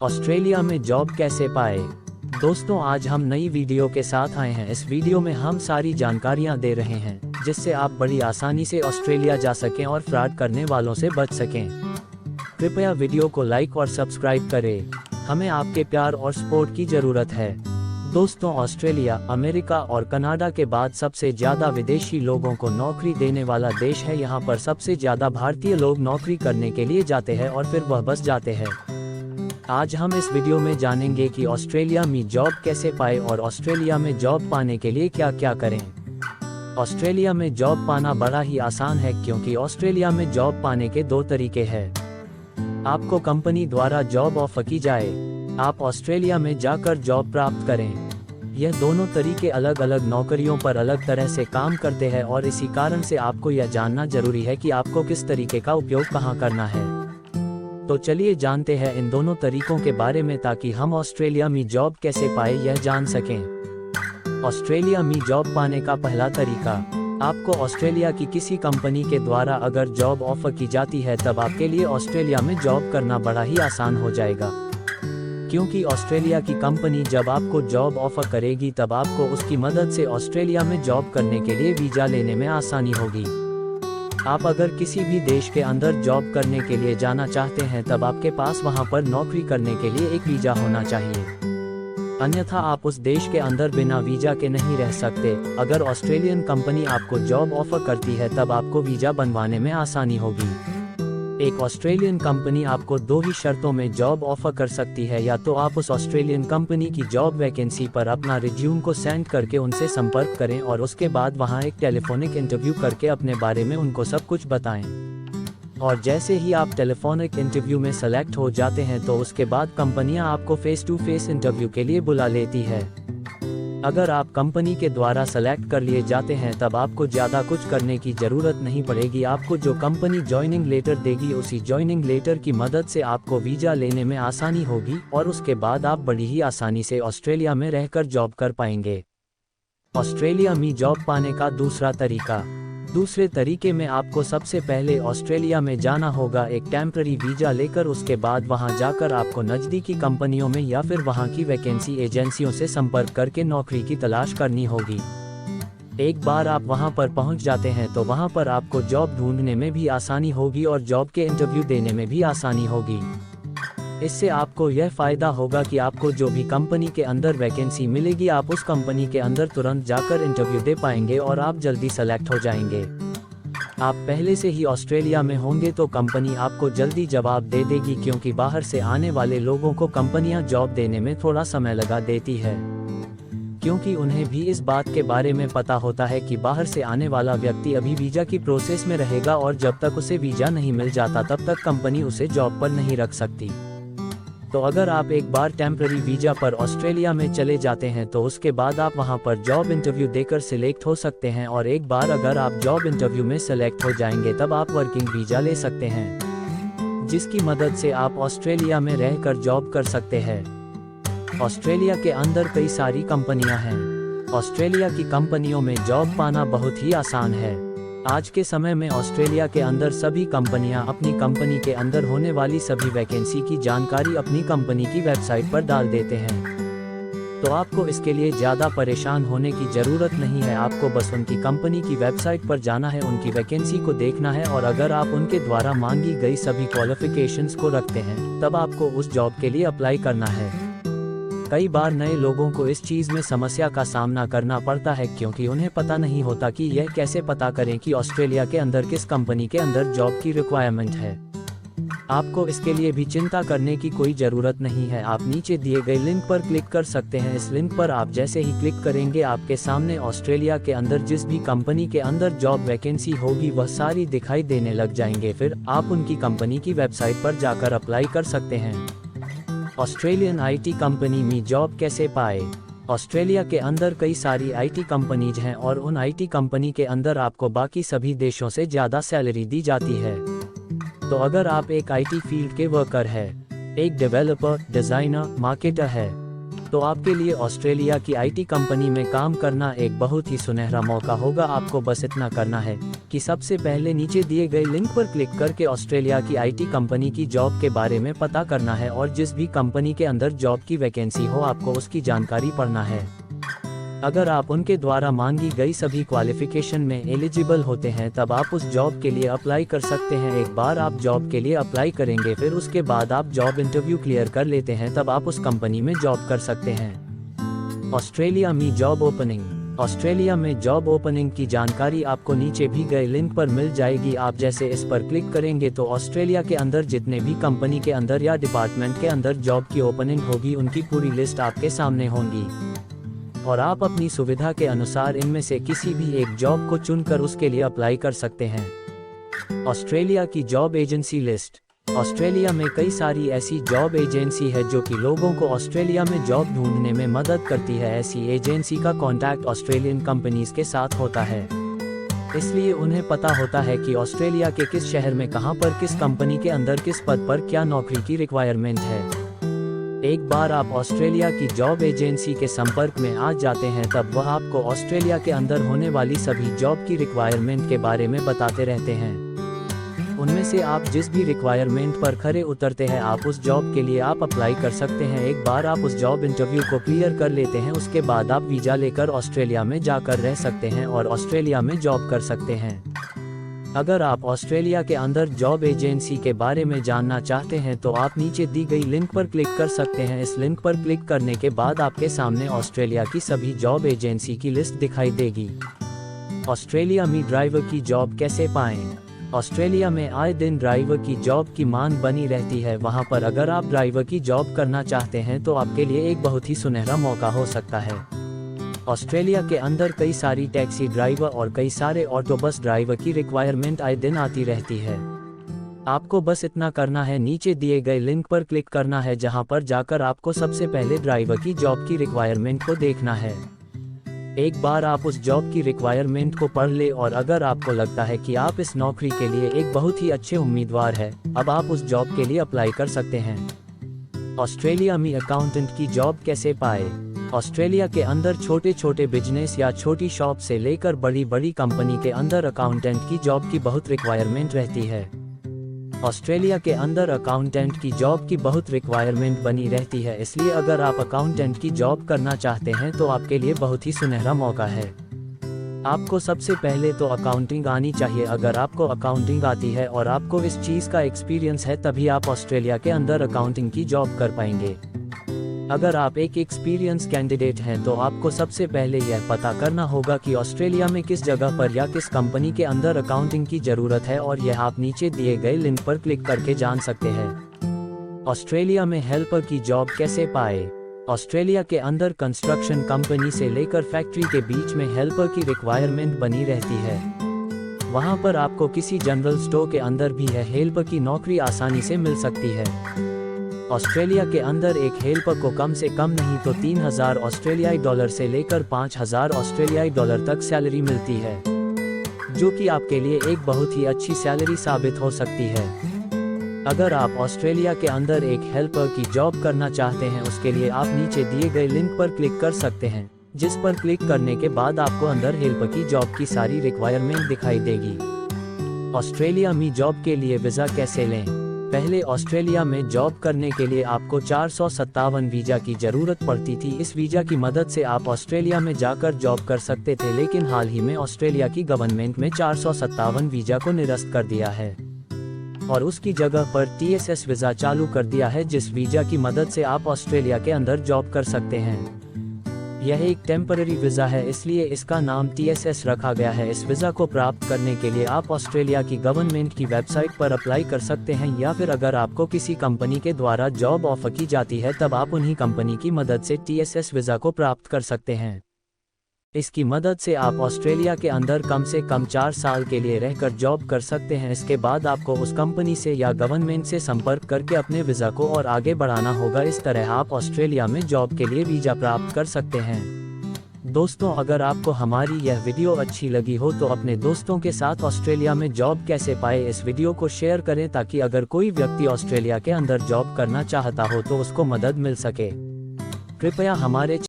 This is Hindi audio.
ऑस्ट्रेलिया में जॉब कैसे पाए। दोस्तों, आज हम नई वीडियो के साथ आए हैं। इस वीडियो में हम सारी जानकारियां दे रहे हैं जिससे आप बड़ी आसानी से ऑस्ट्रेलिया जा सकें और फ्रॉड करने वालों से बच सकें। कृपया वीडियो को लाइक और सब्सक्राइब करें। हमें आपके प्यार और सपोर्ट की जरूरत है। दोस्तों, ऑस्ट्रेलिया, अमेरिका और कनाडा के बाद सबसे ज़्यादा विदेशी लोगों को नौकरी देने वाला देश है। यहाँ पर सबसे ज़्यादा भारतीय लोग नौकरी करने के लिए जाते हैं और फिर वह बस जाते हैं। आज हम इस वीडियो में जानेंगे कि ऑस्ट्रेलिया में जॉब कैसे पाए और ऑस्ट्रेलिया में जॉब पाने के लिए क्या क्या करें। ऑस्ट्रेलिया में जॉब पाना बड़ा ही आसान है क्योंकि ऑस्ट्रेलिया में जॉब पाने के दो तरीके हैं। आपको कंपनी द्वारा जॉब ऑफर की जाए, आप ऑस्ट्रेलिया में जाकर जॉब प्राप्त करें। यह दोनों तरीके अलग अलग नौकरियों पर अलग तरह से काम करते हैं और इसी कारण से आपको यह जानना जरूरी है कि आपको किस तरीके का उपयोग कहाँ करना है। तो चलिए जानते हैं इन दोनों तरीकों के बारे में ताकि हम ऑस्ट्रेलिया में जॉब कैसे पाए यह जान सकें। ऑस्ट्रेलिया में जॉब पाने का पहला तरीका, आपको ऑस्ट्रेलिया की किसी कंपनी के द्वारा अगर जॉब ऑफर की जाती है तब आपके लिए ऑस्ट्रेलिया में जॉब करना बड़ा ही आसान हो जाएगा। क्योंकि ऑस्ट्रेलिया की कंपनी जब आपको जॉब ऑफर करेगी तब आपको उसकी मदद से ऑस्ट्रेलिया में जॉब करने के लिए वीज़ा लेने में आसानी होगी। आप अगर किसी भी देश के अंदर जॉब करने के लिए जाना चाहते हैं तब आपके पास वहां पर नौकरी करने के लिए एक वीज़ा होना चाहिए, अन्यथा आप उस देश के अंदर बिना वीज़ा के नहीं रह सकते। अगर ऑस्ट्रेलियन कंपनी आपको जॉब ऑफर करती है तब आपको वीज़ा बनवाने में आसानी होगी। एक ऑस्ट्रेलियन कंपनी आपको दो ही शर्तों में जॉब ऑफर कर सकती है, या तो आप उस ऑस्ट्रेलियन कंपनी की जॉब वैकेंसी पर अपना रिज्यूम को सेंड करके उनसे संपर्क करें और उसके बाद वहां एक टेलीफोनिक इंटरव्यू करके अपने बारे में उनको सब कुछ बताएं। और जैसे ही आप टेलीफोनिक इंटरव्यू में सेलेक्ट हो जाते हैं तो उसके बाद कंपनियां आपको फेस टू फेस इंटरव्यू के लिए बुला लेती है। अगर आप कंपनी के द्वारा सेलेक्ट कर लिए जाते हैं तब आपको ज़्यादा कुछ करने की ज़रूरत नहीं पड़ेगी। आपको जो कंपनी जॉइनिंग लेटर देगी उसी जॉइनिंग लेटर की मदद से आपको वीज़ा लेने में आसानी होगी और उसके बाद आप बड़ी ही आसानी से ऑस्ट्रेलिया में रहकर जॉब कर पाएंगे। ऑस्ट्रेलिया में जॉब पाने का दूसरा तरीका, दूसरे तरीके में आपको सबसे पहले ऑस्ट्रेलिया में जाना होगा एक टेम्पररी वीज़ा लेकर। उसके बाद वहां जाकर आपको नज़दीकी कंपनियों में या फिर वहां की वैकेंसी एजेंसियों से संपर्क करके नौकरी की तलाश करनी होगी। एक बार आप वहां पर पहुंच जाते हैं तो वहां पर आपको जॉब ढूंढने में भी आसानी होगी और जॉब के इंटरव्यू देने में भी आसानी होगी। इससे आपको यह फ़ायदा होगा कि आपको जो भी कंपनी के अंदर वैकेंसी मिलेगी आप उस कंपनी के अंदर तुरंत जाकर इंटरव्यू दे पाएंगे और आप जल्दी सेलेक्ट हो जाएंगे। आप पहले से ही ऑस्ट्रेलिया में होंगे तो कंपनी आपको जल्दी जवाब दे देगी, क्योंकि बाहर से आने वाले लोगों को कंपनियां जॉब देने में थोड़ा समय लगा देती है, क्योंकि उन्हें भी इस बात के बारे में पता होता है कि बाहर से आने वाला व्यक्ति अभी वीज़ा की प्रोसेस में रहेगा और जब तक उसे वीज़ा नहीं मिल जाता तब तक कंपनी उसे जॉब पर नहीं रख सकती। तो अगर आप एक बार टेम्पररी वीज़ा पर ऑस्ट्रेलिया में चले जाते हैं तो उसके बाद आप वहां पर जॉब इंटरव्यू देकर सिलेक्ट हो सकते हैं और एक बार अगर आप जॉब इंटरव्यू में सेलेक्ट हो जाएंगे तब आप वर्किंग वीज़ा ले सकते हैं, जिसकी मदद से आप ऑस्ट्रेलिया में रहकर जॉब कर सकते हैं। ऑस्ट्रेलिया के अंदर कई सारी कंपनियां हैं। ऑस्ट्रेलिया की कंपनियों में जॉब पाना बहुत ही आसान है। आज के समय में ऑस्ट्रेलिया के अंदर सभी कंपनियां अपनी कंपनी के अंदर होने वाली सभी वैकेंसी की जानकारी अपनी कंपनी की वेबसाइट पर डाल देते हैं। तो आपको इसके लिए ज़्यादा परेशान होने की ज़रूरत नहीं है। आपको बस उनकी कंपनी की वेबसाइट पर जाना है, उनकी वैकेंसी को देखना है और अगर आप उनके द्वारा मांगी गई सभी क्वालिफिकेशंस को रखते हैं तब आपको उस जॉब के लिए अप्लाई करना है। कई बार नए लोगों को इस चीज़ में समस्या का सामना करना पड़ता है क्योंकि उन्हें पता नहीं होता कि यह कैसे पता करें कि ऑस्ट्रेलिया के अंदर किस कंपनी के अंदर जॉब की रिक्वायरमेंट है। आपको इसके लिए भी चिंता करने की कोई ज़रूरत नहीं है। आप नीचे दिए गए लिंक पर क्लिक कर सकते हैं। इस लिंक पर आप जैसे ही क्लिक करेंगे आपके सामने ऑस्ट्रेलिया के अंदर जिस भी कंपनी के अंदर जॉब वैकेंसी होगी वह सारी दिखाई देने लग जाएंगे। फिर आप उनकी कंपनी की वेबसाइट पर जाकर अप्लाई कर सकते हैं। ऑस्ट्रेलियन आईटी कंपनी में जॉब कैसे पाए। ऑस्ट्रेलिया के अंदर कई सारी आईटी कंपनीज हैं और उन आईटी कंपनी के अंदर आपको बाकी सभी देशों से ज़्यादा सैलरी दी जाती है। तो अगर आप एक आईटी फील्ड के वर्कर है, एक डेवलपर, डिज़ाइनर, मार्केटर है, तो आपके लिए ऑस्ट्रेलिया की आईटी कंपनी में काम करना एक बहुत ही सुनहरा मौका होगा। आपको बस इतना करना है कि सबसे पहले नीचे दिए गए लिंक पर क्लिक करके ऑस्ट्रेलिया की आईटी कंपनी की जॉब के बारे में पता करना है और जिस भी कंपनी के अंदर जॉब की वैकेंसी हो आपको उसकी जानकारी पढ़ना है। अगर आप उनके द्वारा मांगी गई सभी क्वालिफिकेशन में एलिजिबल होते हैं तब आप उस जॉब के लिए अप्लाई कर सकते हैं। एक बार आप जॉब के लिए अप्लाई करेंगे फिर उसके बाद आप जॉब इंटरव्यू क्लियर कर लेते हैं तब आप उस कंपनी में जॉब कर सकते हैं। ऑस्ट्रेलिया में जॉब ओपनिंग। ऑस्ट्रेलिया में जॉब ओपनिंग की जानकारी आपको नीचे भी गए लिंक पर मिल जाएगी। आप जैसे इस पर क्लिक करेंगे तो ऑस्ट्रेलिया के अंदर जितने भी कंपनी के अंदर या डिपार्टमेंट के अंदर जॉब की ओपनिंग होगी उनकी पूरी लिस्ट आपके सामने होंगी और आप अपनी सुविधा के अनुसार इनमें से किसी भी एक जॉब को चुनकर उसके लिए अप्लाई कर सकते हैं। ऑस्ट्रेलिया की जॉब एजेंसी लिस्ट। ऑस्ट्रेलिया में कई सारी ऐसी जॉब एजेंसी है जो कि लोगों को ऑस्ट्रेलिया में जॉब ढूंढने में मदद करती है। ऐसी एजेंसी का कॉन्टैक्ट ऑस्ट्रेलियन कंपनीज के साथ होता है, इसलिए उन्हें पता होता है कि ऑस्ट्रेलिया के किस शहर में कहां पर किस कंपनी के अंदर किस पद पर क्या नौकरी की रिक्वायरमेंट है। एक बार आप ऑस्ट्रेलिया की जॉब एजेंसी के संपर्क में आ जाते हैं तब वह आपको ऑस्ट्रेलिया के अंदर होने वाली सभी जॉब की रिक्वायरमेंट के बारे में बताते रहते हैं। उनमें से आप जिस भी रिक्वायरमेंट पर खरे उतरते हैं आप उस जॉब के लिए आप अप्लाई कर सकते हैं। एक बार आप उस जॉब इंटरव्यू को क्लियर कर लेते हैं उसके बाद आप वीजा लेकर ऑस्ट्रेलिया में जाकर रह सकते हैं और ऑस्ट्रेलिया में जॉब कर सकते हैं। अगर आप ऑस्ट्रेलिया के अंदर जॉब एजेंसी के बारे में जानना चाहते हैं तो आप नीचे दी गई लिंक पर क्लिक कर सकते हैं। इस लिंक पर क्लिक करने के बाद आपके सामने ऑस्ट्रेलिया की सभी जॉब एजेंसी की लिस्ट दिखाई देगी। ऑस्ट्रेलिया में ड्राइवर की जॉब कैसे पाएं? ऑस्ट्रेलिया में आए दिन ड्राइवर की जॉब की मांग बनी रहती है। वहां पर अगर आप ड्राइवर की जॉब करना चाहते हैं तो आपके लिए एक बहुत ही सुनहरा मौका हो सकता है। ऑस्ट्रेलिया के अंदर कई सारी टैक्सी ड्राइवर और कई सारे ऑटो बस ड्राइवर की रिक्वायरमेंट आए दिन आती रहती है। आपको बस इतना करना है, नीचे दिए गए लिंक पर क्लिक करना है जहां पर जाकर आपको सबसे पहले ड्राइवर की जॉब की रिक्वायरमेंट को देखना है। एक बार आप उस जॉब की रिक्वायरमेंट को पढ़ ले और अगर आपको लगता है कि आप इस नौकरी के लिए एक बहुत ही अच्छे उम्मीदवार हैं, अब आप उस जॉब के लिए अप्लाई कर सकते हैं। ऑस्ट्रेलिया में अकाउंटेंट की जॉब कैसे पाए? ऑस्ट्रेलिया के अंदर छोटे छोटे बिजनेस या छोटी शॉप से लेकर बड़ी बड़ी कंपनी के अंदर अकाउंटेंट की जॉब की बहुत रिक्वायरमेंट रहती है। ऑस्ट्रेलिया के अंदर अकाउंटेंट की जॉब की बहुत रिक्वायरमेंट बनी रहती है, इसलिए अगर आप अकाउंटेंट की जॉब करना चाहते हैं तो आपके लिए बहुत ही सुनहरा मौका है। आपको सबसे पहले तो अकाउंटिंग आनी चाहिए। अगर आपको अकाउंटिंग आती है और आपको इस चीज़ का एक्सपीरियंस है तभी आप ऑस्ट्रेलिया के अंदर अकाउंटिंग की जॉब कर पाएंगे। अगर आप एक एक्सपीरियंस कैंडिडेट हैं तो आपको सबसे पहले यह पता करना होगा कि ऑस्ट्रेलिया में किस जगह पर या किस कंपनी के अंदर अकाउंटिंग की ज़रूरत है और यह आप नीचे दिए गए लिंक पर क्लिक करके जान सकते हैं। ऑस्ट्रेलिया में हेल्पर की जॉब कैसे पाए? ऑस्ट्रेलिया के अंदर कंस्ट्रक्शन कंपनी से लेकर फैक्ट्री के बीच में हेल्पर की रिक्वायरमेंट बनी रहती है। वहां पर आपको किसी जनरल स्टोर के अंदर भी है हेल्पर की नौकरी आसानी से मिल सकती है। ऑस्ट्रेलिया के अंदर एक हेल्पर को कम से कम नहीं तो 3000 ऑस्ट्रेलियाई डॉलर से लेकर 5000 ऑस्ट्रेलियाई डॉलर तक सैलरी मिलती है, जो कि आपके लिए एक बहुत ही अच्छी सैलरी साबित हो सकती है। अगर आप ऑस्ट्रेलिया के अंदर एक हेल्पर की जॉब करना चाहते हैं उसके लिए आप नीचे दिए गए लिंक पर क्लिक कर सकते हैं, जिस पर क्लिक करने के बाद आपको अंदर हेल्पर की जॉब की सारी रिक्वायरमेंट दिखाई देगी। ऑस्ट्रेलिया में जॉब के लिए वीज़ा कैसे लें? पहले ऑस्ट्रेलिया में जॉब करने के लिए आपको 457 वीज़ा की ज़रूरत पड़ती थी। इस वीज़ा की मदद से आप ऑस्ट्रेलिया में जाकर जॉब कर सकते थे, लेकिन हाल ही में ऑस्ट्रेलिया की गवर्नमेंट में 457 वीज़ा को निरस्त कर दिया है और उसकी जगह पर TSS वीज़ा चालू कर दिया है, जिस वीज़ा की मदद से आप ऑस्ट्रेलिया के अंदर जॉब कर सकते हैं। यह एक टेम्पररी वीज़ा है, इसलिए इसका नाम TSS रखा गया है। इस वीज़ा को प्राप्त करने के लिए आप ऑस्ट्रेलिया की गवर्नमेंट की वेबसाइट पर अप्लाई कर सकते हैं या फिर अगर आपको किसी कंपनी के द्वारा जॉब ऑफर की जाती है तब आप उन्हीं कंपनी की मदद से TSS वीज़ा को प्राप्त कर सकते हैं। इसकी मदद से आप ऑस्ट्रेलिया के अंदर कम से कम 4 साल के लिए रहकर जॉब कर सकते हैं। इसके बाद आपको उस कंपनी से या गवर्नमेंट से संपर्क करके अपने वीज़ा को और आगे बढ़ाना होगा। इस तरह आप ऑस्ट्रेलिया में जॉब के लिए वीज़ा प्राप्त कर सकते हैं। दोस्तों, अगर आपको हमारी यह वीडियो अच्छी लगी हो तो अपने दोस्तों के साथ ऑस्ट्रेलिया में जॉब कैसे पाए इस वीडियो को शेयर करें, ताकि अगर कोई व्यक्ति ऑस्ट्रेलिया के अंदर जॉब करना चाहता हो तो उसको मदद मिल सके। कृपया हमारे